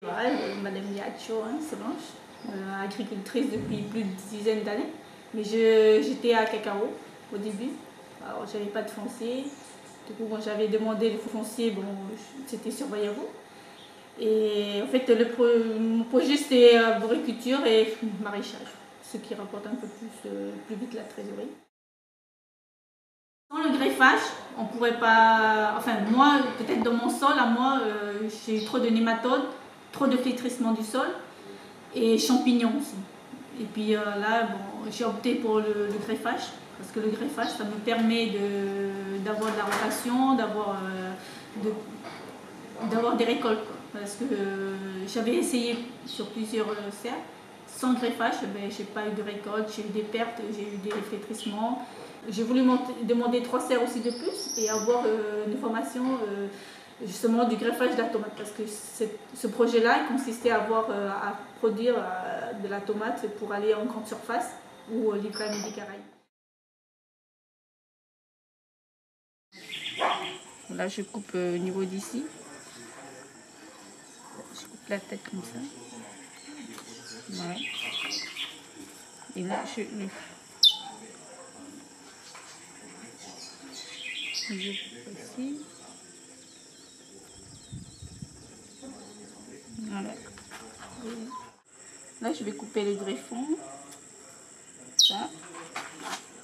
Ouais, Madame Yacho, hein, Solange, agricultrice depuis plus d'une dizaine d'années. Mais j'étais à Cacao au début. Alors, j'avais pas de foncier. Du coup, quand j'avais demandé le foncier, bon, c'était sur Bayavo. Et en fait, mon projet, c'était arboriculture et maraîchage, ce qui rapporte un peu plus vite la trésorerie. Sans le greffage, on pourrait pas. Enfin, moi, peut-être dans mon sol, à moi, j'ai trop de nématodes, trop de flétrissement du sol et champignons aussi. Et puis là, bon, j'ai opté pour le greffage parce que le greffage, ça me permet d'avoir de la rotation, d'avoir des récoltes. Quoi. Parce que j'avais essayé sur plusieurs serres. Sans greffage, ben, j'ai pas eu de récolte, j'ai eu des pertes, j'ai eu des flétrissements. J'ai voulu demander 3 serres aussi de plus et avoir une formation justement du greffage de la tomate. Parce que ce projet-là consistait à produire de la tomate pour aller en grande surface ou livrer à Midi Caraïbes. Là, je coupe au niveau d'ici. Je coupe la tête comme ça. Ouais. Et là, je coupe ici. Voilà. Là, je vais couper le greffon. Ça.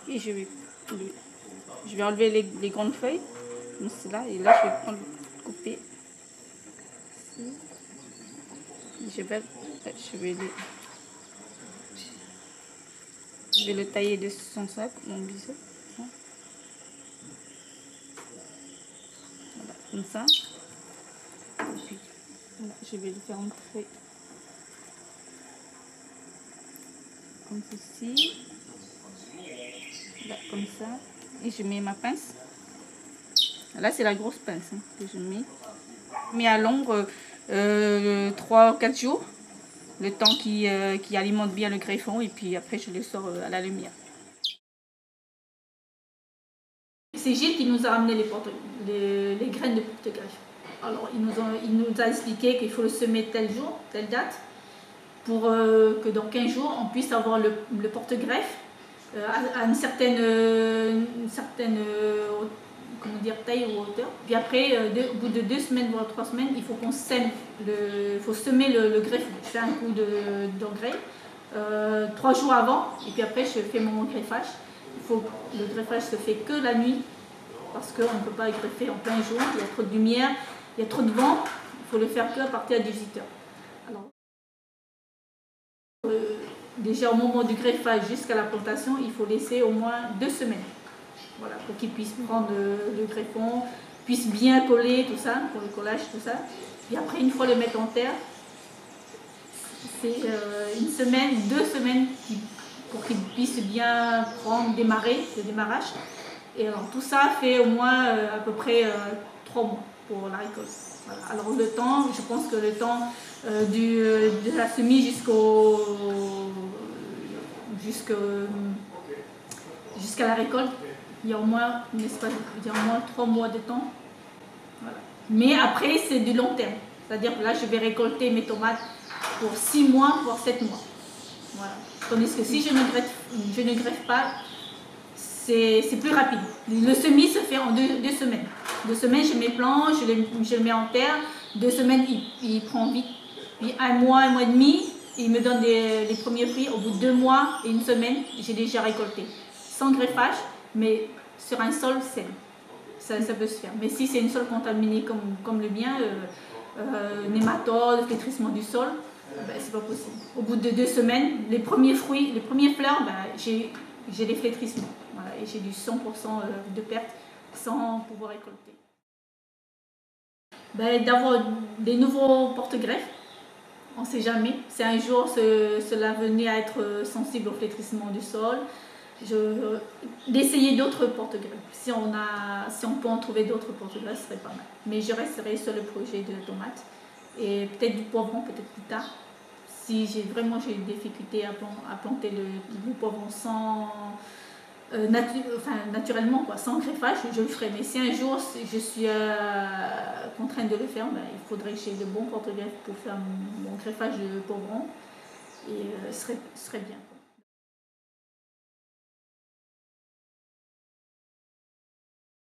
Et je vais enlever les grandes feuilles. Comme cela. Et là, je vais couper. Je vais le tailler de son sac, mon biseau. Voilà, comme ça. Et puis, là, je vais le faire entrer comme ceci. Là, comme ça. Et je mets ma pince. Là, c'est la grosse pince hein, que je mets. Je mets à l'ombre 3 ou 4 jours. Le temps qui alimente bien le greffon. Et puis après, je le sors à la lumière. C'est Gilles qui nous a ramené les graines de porte-greffe. Alors, il nous a expliqué qu'il faut le semer tel jour, telle date, pour que dans 15 jours, on puisse avoir le porte-greffe à une certaine comment dire, taille ou hauteur. Puis après, au bout de 2 semaines, voire 3 semaines, il faut qu'on sème, faut semer le greffon. Je fais un coup d'engrais 3 jours avant, et puis après, je fais mon greffage. Le greffage se fait que la nuit, parce qu'on ne peut pas greffer en plein jour, il y a trop de lumière, il y a trop de vent, il faut le faire que à partir de 18 h. Alors, déjà au moment du greffage jusqu'à la plantation, il faut laisser au moins 2 semaines. Voilà, pour qu'il puisse prendre le greffon, puisse bien coller, tout ça, pour le collage, tout ça. Et après, une fois le mettre en terre, c'est 1 semaine, 2 semaines pour qu'il puisse bien démarrer, le démarrage. Et alors tout ça fait au moins à peu près 3 mois pour la récolte. Voilà. Alors le temps, je pense que le temps de la semis jusqu'à la récolte, il y a au moins 3 mois de temps. Voilà. Mais après, c'est du long terme. C'est-à-dire que là, je vais récolter mes tomates pour 6 mois, voire 7 mois. Voilà. Tandis que si je ne greffe pas, c'est plus rapide. Le semis se fait en 2 semaines. 2 semaines, je mets plants, je le mets en terre. 2 semaines, il prend vite. Puis 1 mois et demi, il me donne les premiers fruits. Au bout de 2 mois et 1 semaine, j'ai déjà récolté. Sans greffage, mais sur un sol sain. Ça peut se faire. Mais si c'est un sol contaminé comme le mien, nématodes, flétrissement du sol, ben, c'est pas possible. Au bout de 2 semaines, les premiers fruits, les premières fleurs, ben, j'ai des flétrissements. Voilà, et j'ai du 100% de perte sans pouvoir récolter. Ben, d'avoir des nouveaux porte-greffes, on ne sait jamais. Si un jour cela venait à être sensible au flétrissement du sol, d'essayer d'autres porte-greffes. Si on peut en trouver d'autres porte-greffes, ce serait pas mal. Mais je resterai sur le projet de tomates et peut-être du poivron, peut-être plus tard. Si j'ai des difficultés à planter le poivron naturellement, quoi, sans greffage, je le ferai. Mais si un jour je suis contrainte de le faire, ben, il faudrait que j'ai de bons porte-greffes pour faire mon greffage de pauvron et ce serait bien.